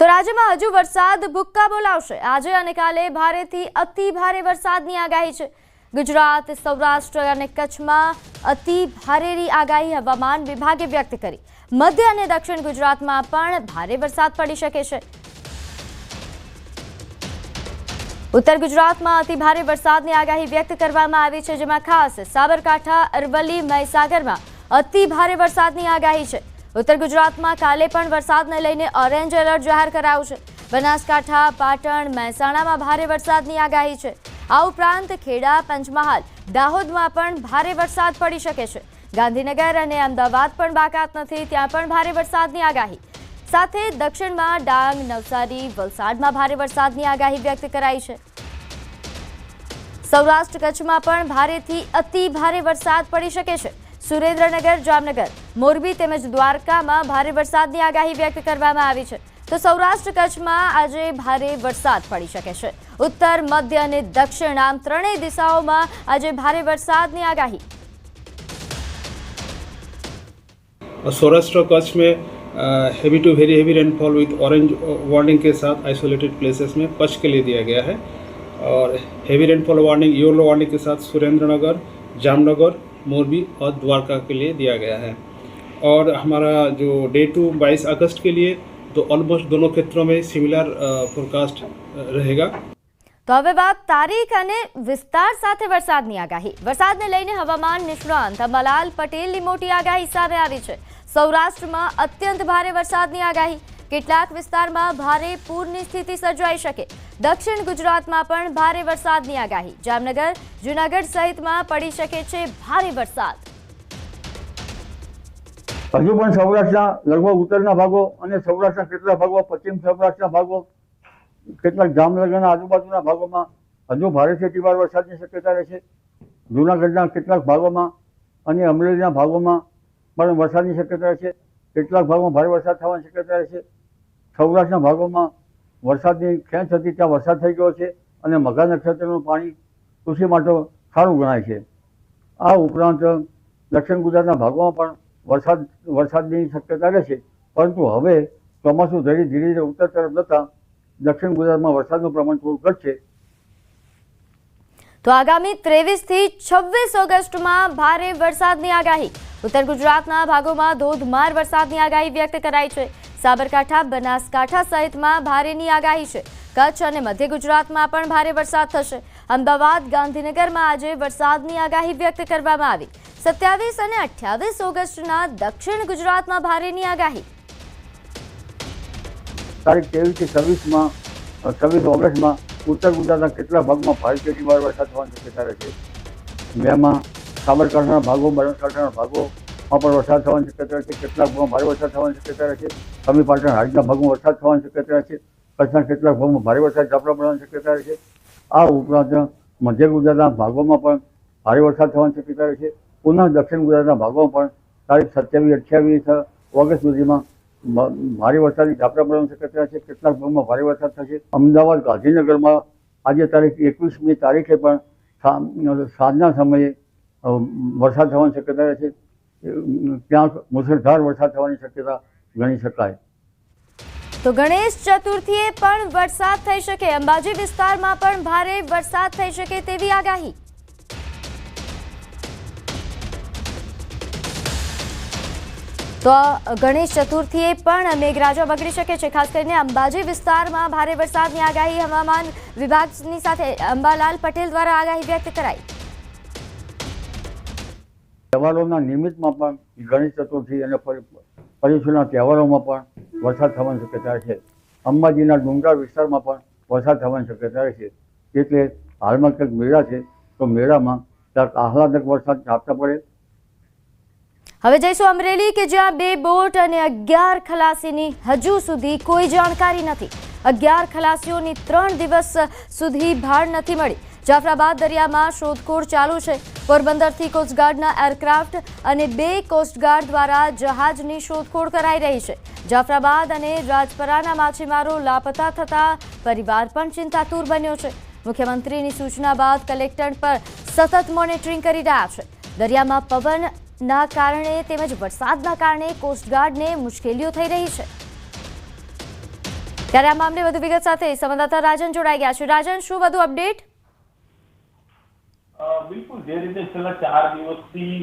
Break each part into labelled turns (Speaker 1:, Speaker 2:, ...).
Speaker 1: તો રાજ્યમાં હજુ વરસાદ ભૂક્કા બોલાવશે। આજે અને કાલે ભારેથી અતિ ભારે વરસાદની આગાહી છે। ગુજરાત, સૌરાષ્ટ્ર અને કચ્છમાં અતિ ભારેની આગાહી હવામાન વિભાગે વ્યક્ત કરી। મધ્ય અને દક્ષિણ ગુજરાતમાં પણ ભારે વરસાદ પડી શકે છે। ઉત્તર ગુજરાતમાં અતિ ભારે વરસાદની આગાહી વ્યક્ત કરવામાં આવી છે, જેમાં ખાસ સાબરકાંઠા, અરવલ્લી, મહીસાગરમાં અતિ ભારે વરસાદની આગાહી છે। उत्तर गुजरात में काले पण वरसाद ने लईने ऑरेंज एलर्ट जाहिर करायुं छे। बनासकांठा, पाटण, महेसाणा में भारे वरसादनी आगाही छे। आ उपरांत खेड़ा, पंचमहाल, दाहोद में पण भारे वरसाद पड़ी शके छे। गांधीनगर अने अमदावाद पण बाकात नथी, त्यां पण भारे वरसादनी आगाही। साथे दक्षिण में डांग, नवसारी, वलसाड में भारे वरसादनी आगाही व्यक्त कराई छे। सौराष्ट्र, कच्छ में पण भारेथी अति भारे वरसाद पड़ी शके छे। सुरेन्द्रनगर, जामनगर, मोरबी तेमज द्वारका में भारे वरसादनी आगाही व्यक्त करवामां आवी छे। तो सौराष्ट्र, कच्छ में आजे भारे वरसाद पड़ी शके छे। उत्तर, मध्य अने दक्षिण आम त्रणेय दिशाओं में आजे भारे वरसादनी आगाही।
Speaker 2: सौराष्ट्र कच्छ में heavy to very heavy rainfall with orange warning के साथ आइसोलेटेड प्लेसेस में कच्छ के लिए दिया गया है। और heavy rainfall warning, yellow warning के साथ सुरेंद्रनगर, जामनगर, मोरबी और द्वारका के लिए दिया गया है। और हमारा जो डे टू 22 अगस्त के लिए तो ऑलमोस्ट दोनों क्षेत्रों में सिमिलर फोरकास्ट रहेगा।
Speaker 1: तो हवे बात तारीख अने विस्तार साथे वरसादनी आगाही। वरसादने लईने हवामान निष्णात अंबालाल पटेलनी मोटी आगाही सामे आवी छे। सौराष्ट्रमा अत्यंत भारे वरसादनी आगाही। કેટલાક વિસ્તારમાં ભારે પૂરની સ્થિતિ સર્જાઈ શકે। દક્ષિણ ગુજરાતમાં પણ ભારે વરસાદની આગાહી। જામનગર, જૂનાગઢ સહિતમાં પડી શકે છે ભારે વરસાદ।
Speaker 3: હજુ પણ સૌરાષ્ટ્રના લગભગ ઉત્તરના ભાગો અને સૌરાષ્ટ્રના કેટલાક ભાગો, પશ્ચિમ સૌરાષ્ટ્રના ભાગો, કેટલાક જામનગરના આજુબાજુના ભાગોમાં હજુ ભારેથી અતિભારે વરસાદની શક્યતા રહેશે। જૂનાગઢના કેટલાક ભાગોમાં અને અમરેલીના ભાગોમાં પણ વરસાદની શક્યતા રહેશે। કેટલાક ભાગોમાં ભારે વરસાદ થવાની શક્યતા રહેશે। સૌરાષ્ટ્રના ભાગોમાં વરસાદની ખેંચ હતી, ત્યાં વરસાદ થઈ ગયો છે અને મઘા નક્ષત્રનું પાણી કૃષિ માટે સારું ગણાય છે। આ ઉપરાંત દક્ષિણ ગુજરાતના ભાગોમાં પણ વરસાદની શક્યતા રહેશે, પરંતુ હવે ચોમાસું ધીરે ધીરે ઉત્તર તરફ જતાં દક્ષિણ ગુજરાતમાં વરસાદનું પ્રમાણ થોડું ઘટશે।
Speaker 1: તો આગામી 23 થી 26 ઓગસ્ટમાં ભારે વરસાદની આગાહી। उत्तर गुजरातना भागों में धोधमार वरसादनी आगाही व्यक्त कराई है। साबरकांठा, बनासकांठा सहित में भारेनी आगाही है। कच्छ और मध्य गुजरात में पण भारे वरसाद थशे। अमदावाद, गांधीनगर में आज वरसादनी आगाही व्यक्त करवामां आवी। 27 और 28 ऑगस्टना दक्षिण गुजरात में भारेनी आगाही।
Speaker 3: तारीख 23 થી 26 ऑगस्ट में उत्तर गुजरातना કેટલાક ભાગમાં ભારેથી અતિભારે વરસાદ થવાની શક્યતા રહેશે। જેમાં સાબરકાંઠાના ભાગો, બનાસકાંઠાના ભાગોમાં પણ વરસાદ થવાની શક્યતા રહેશે। કેટલાક ભાગમાં ભારે વરસાદ થવાની શક્યતા રહેશે। સમી પાટણ, હાજના ભાગમાં વરસાદ થવાની શક્યતા રહેશે। કચ્છના કેટલાક ભાગમાં ભારે વરસાદ ઝાપટા પડવાની શક્યતા રહેશે। આ ઉપરાંત મધ્ય ગુજરાતના ભાગોમાં પણ ભારે વરસાદ થવાની શક્યતા રહેશે। પુનઃ દક્ષિણ ગુજરાતના ભાગોમાં પણ તારીખ 27-28 ઓગસ્ટ સુધીમાં ભારે વરસાદની ઝાપટા પડવાની શક્યતા રહેશે। કેટલાક ભાગમાં ભારે વરસાદ થશે। અમદાવાદ, ગાંધીનગરમાં આજે તારીખ 21મી તારીખે પણ સાંજના સમયે વરસાદ થવાની શક્યતા રહેશે। ત્યાં મુસળધાર વરસાદ થવાની શક્યતા ગણી શકાય।
Speaker 1: તો ગણેશ ચતુર્થીએ પણ વરસાદ થઈ શકે। અંબાજી વિસ્તારમાં પણ ભારે વરસાદ થઈ શકે તેવી આગાહી। તો ગણેશ ચતુર્થીએ પણ મેઘરાજા વગડી શકે છે। ખાસ કરીને અંબાજી વિસ્તારમાં ભારે વરસાદની આગાહી હવામાન વિભાગની સાથે અંબાલાલ પટેલ દ્વારા આગાહી વ્યક્ત કરાઈ।
Speaker 3: તહેવારોના નિમિત્તમાં પણ ગણેશ ચતુર્થી અને પર્યુષણના તહેવારોમાં પણ વરસાદ થવાની શક્યતા છે। અંબાજીના ડુંગરાળ વિસ્તારમાં પણ વરસાદ થવાની શક્યતા છે। એટલે હાલમાં કંઈક મેળા છે, તો મેળામાં ક્યાંક આહલાદક વરસાદ ઝાપટા પડે।
Speaker 1: હવે જઈશું અમરેલી કે જ્યાં 2 બોટ અને 11 ખલાસીની હજુ સુધી કોઈ જાણકારી નથી। 11 ખલાસીઓની 3 દિવસ સુધી ભાળ નથી મળી। જાફરાબાદ દરિયામાં શોધખોળ ચાલુ છે। પોરબંદરથી કોસ્ટગાર્ડના એરક્રાફ્ટ અને 2 કોસ્ટગાર્ડ દ્વારા જહાજની શોધખોળ કરાઈ રહી છે। જાફરાબાદ અને રાજપરાના માછીમારો લાપતા થતા પરિવાર પણ ચિંતાતુર બન્યો છે। મુખ્યમંત્રીની સૂચના બાદ કલેક્ટર પર સતત મોનિટરિંગ કરી રહ્યા છે। દરિયામાં પવનના કારણે તેમજ વરસાદના કારણે કોસ્ટગાર્ડને મુશ્કેલીઓ થઈ રહી છે। ત્યારે આ મામલે વધુ વિગત સાથે સંવાદદાતા રાજન જોડાઈ ગયા છે. રાજન, શું વધુ અપડેટ?
Speaker 4: બિલકુલ, જે રીતે છેલ્લા 4 દિવસથી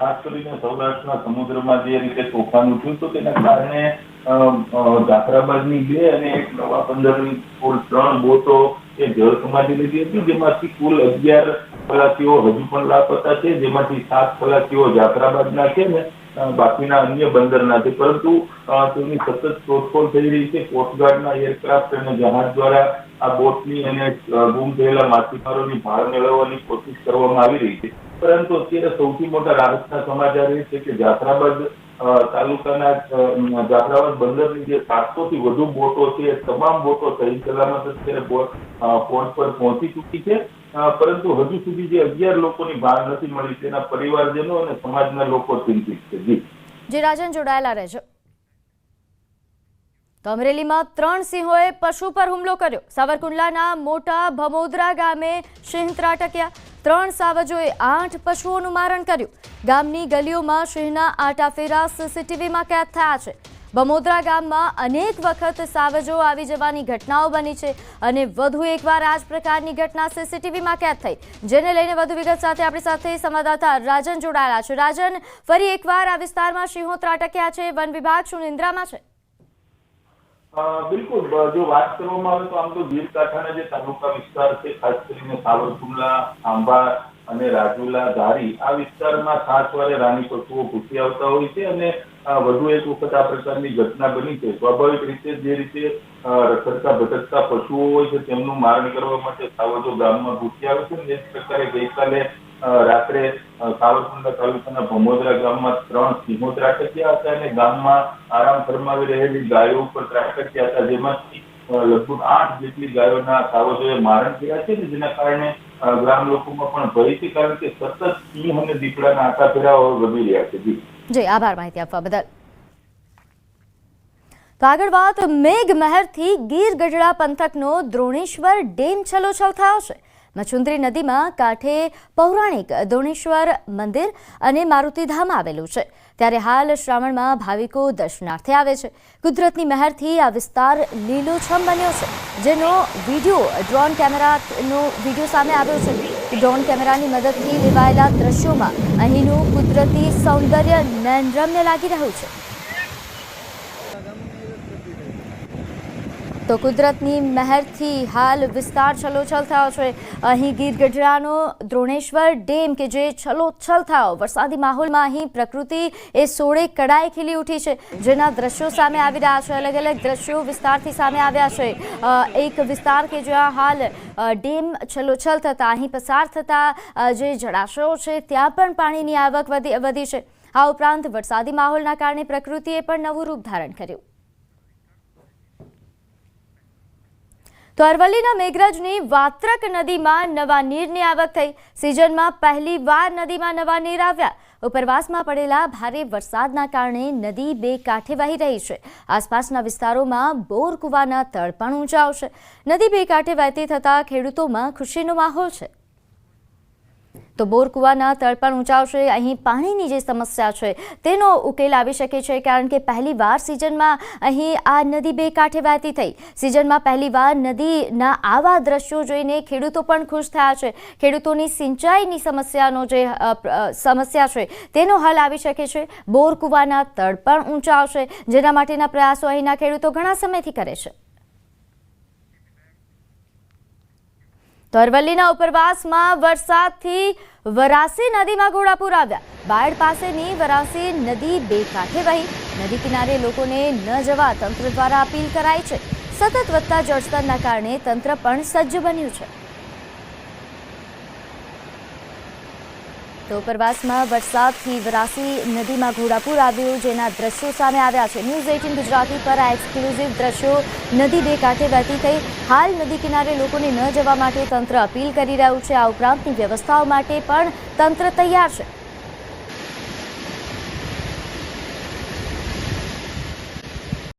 Speaker 4: ખાસ કરીને સૌરાષ્ટ્રના સમુદ્રમાં જે રીતે તોફાન ઉઠ્યું તો તેના કારણે જાફરાબાદની 2 અને એક નવા બંદરની કુલ 3 બોટો એ જળ સમાધિ લીધી હતી, જેમાંથી કુલ 11 ખલાસીઓ હજુ પણ લાપતા છે, જેમાંથી 7 ખલાસીઓ જાફરાબાદના છે ને બાકીના અન્ય બંદરના છે. પરંતુ તેની સતત શોધખોળ થઈ રહી છે. કોસ્ટગાર્ડના એરક્રાફ્ટ અને જહાજ દ્વારા આ બોટની અને ગુમ થયેલા માછીમારોની ભાળ મેળવવાની કોશિશ કરવામાં આવી રહી છે. પરંતુ અત્યારે સૌથી મોટા રાહતના સમાચાર એ છે કે જાફરાબાદ તાલુકાના જાફરાબાદ બંદરની જે 700 થી વધુ બોટો છે, તમામ બોટો સહી સલામત અત્યારે પોર્ટ પર પહોંચી ચૂકી છે. પરંતુ હજુ સુધી જે 11 લોકોની ભાળ નથી મળી, તેના પરિવારજનો અને સમાજના લોકો ચિંતિત છે.
Speaker 1: જી રાજન, જોડાયેલા રહેજો. તો અમરેલીમાં 3 સિંહોએ પશુ પર હુમલો કર્યો. સાવરકુંડલાના મોટા ભમોદરા ગામે સિંહ ત્રાટક્યા. 3 સાવજોએ 8 પશુઓનું મારણ કર્યું. ગામની ગલીઓમાં સિંહના આટાફેરા સીસીટીવીમાં કેદ થયા છે. ભમોદરા ગામમાં અનેક વખત સાવજો આવી જવાની ઘટનાઓ બની છે અને વધુ એકવાર આ જ પ્રકારની ઘટના સીસીટીવીમાં કેદ થઈ, જેને લઈને વધુ વિગત સાથે આપણી સાથે સંવાદદાતા રાજન જોડાયેલા છે. રાજન, ફરી એકવાર આ વિસ્તારમાં સિંહો ત્રાટક્યા છે. વન વિભાગ શું નિંદ્રામાં છે?
Speaker 4: બિલકુલ, જો વાત કરવામાં આવે તો આમ તો ગીર કાંઠાના જે તાલુકા વિસ્તાર છે, ખાસ કરીને સાવરકુંડલા, આંબા અને રાજુલા, ધારી, આ વિસ્તારમાં સાતવારે રાની પશુઓ ઘૂસી આવતા હોય છે અને વધુ એક વખત આ પ્રકારની ઘટના બની છે. સ્વાભાવિક રીતે જે રીતે રખડતા ભટકતા પશુઓ હોય છે તેમનું મારણ કરવા માટે સાવજો ગામમાં ઘૂસી આવે છે. એ જ પ્રકારે ગઈકાલે રાત્રે સાવરકુંડલા તાલુકાના ભમોદરા ગામમાં 3 સિંહો ત્રાટક્યા હતા અને ગામમાં આરામ ફરમાવી રહેલી ગાયો ઉપર ત્રાટક્યા હતા, જેમાંથી લગભગ 8 જેટલી ગાયોના સાવજોએ મારણ કર્યા છે, જેના કારણે ગ્રામ લોકોમાં પણ ભય છે, કારણ કે સતત સિંહ અને દીપડાના આંટાફેરાઓ વધી રહ્યા છે.
Speaker 1: જી આભાર માહિતી આપવા બદલ. તો આગળ વાત મેઘમહેરથી ગીર ગઢડા પંથકનો દ્રોણેશ્વર ડેમ છલોછલ થયો છે. મચુંદરી નદીમાં કાંઠે પૌરાણિક દ્રોણેશ્વર મંદિર અને મારુતિધામ આવેલું છે. ત્યારે હાલ શ્રાવણમાં ભાવિકો દર્શનાર્થે આવે છે. કુદરતની મહેરથી આ વિસ્તાર લીલોછમ બન્યો છે, જેનો ડ્રોન કેમેરાનો વિડીયો સામે આવ્યો છે. ડ્રોન કેમેરાની મદદથી લેવાયેલા દ્રશ્યોમાં અહીંનું કુદરતી સૌંદર્ય નયનરમ્ય લાગી રહ્યું છે. તો કુદરતની મહેરથી હાલ વિસ્તાર છલોછલ થયો છે. અહીં ગીર ગઢડાનો દ્રોણેશ્વર ડેમ કે જે છલોછલ થયો, વરસાદી માહોલમાં અહીં પ્રકૃતિ એ સોળે કળાએ ખીલી ઉઠી છે, જેના દ્રશ્યો સામે આવી રહ્યા છે. અલગ અલગ દ્રશ્યો વિસ્તારથી સામે આવ્યા છે. એક વિસ્તાર કે જ્યાં હાલ ડેમ છલોછલ થતા અહીં પસાર થતા જે જળાશયો છે ત્યાં પણ પાણીની આવક વધી છે. આ ઉપરાંત વરસાદી માહોલના કારણે પ્રકૃતિએ પણ નવું રૂપ ધારણ કર્યું. તો અરવલ્લીના મેઘરજની વાત્રક નદીમાં નવા નીરની આવક થઈ. સિઝનમાં પહેલીવાર નદીમાં નવા નીર આવ્યા. ઉપરવાસમાં પડેલા ભારે વરસાદના કારણે નદી 2 કાંઠે વહી રહી છે. આસપાસના વિસ્તારોમાં બોર કૂવાના તળ પણ ઊંચા આવશે. નદી 2 કાંઠે વહેતી થતાં ખેડૂતોમાં ખુશીનો માહોલ છે. તો બોર કૂવાના તળ પણ ઊંચાવશે. અહીં પાણીની જે સમસ્યા છે તેનો ઉકેલ આવી શકે છે, કારણ કે પહેલીવાર સિઝનમાં અહીં આ નદી 2 કાંઠે વહેતી થઈ. સિઝનમાં પહેલીવાર નદીના આવા દ્રશ્યો જોઈને ખેડૂતો પણ ખુશ થયા છે. ખેડૂતોની સિંચાઈની સમસ્યા છે તેનો હલ આવી શકે છે. બોર કૂવાના તળ પણ ઊંચા આવશે, જેના માટેના પ્રયાસો અહીંના ખેડૂતો ઘણા સમયથી કરે છે. તો અરવલ્લીના ઉપરવાસમાં વરસાદથી વરાસી નદીમાં ઘોડાપૂર આવ્યા. બાયડ પાસેની વરાસી નદી 2 કાંઠે વહી. નદી કિનારે લોકોને ન જવા તંત્ર દ્વારા અપીલ કરાઈ છે. સતત વધતા જળસ્તરના કારણે તંત્ર પણ સજ્જ બન્યું છે. તો ઉપરવાસમાં વરસાદથી વરાસી નદીમાં ઘોડાપૂર આવ્યું, જેના દ્રશ્યો સામે આવ્યા છે. ન્યૂઝ 18 ગુજરાતી પર આ એક્સક્લુઝિવ દ્રશ્યો. નદી 2 કાંઠે વહેતી થઈ. હાલ નદી કિનારે લોકોને ન જવા માટે તંત્ર અપીલ કરી રહ્યું છે. આ ઉપરાંતની વ્યવસ્થાઓ માટે પણ તંત્ર તૈયાર છે.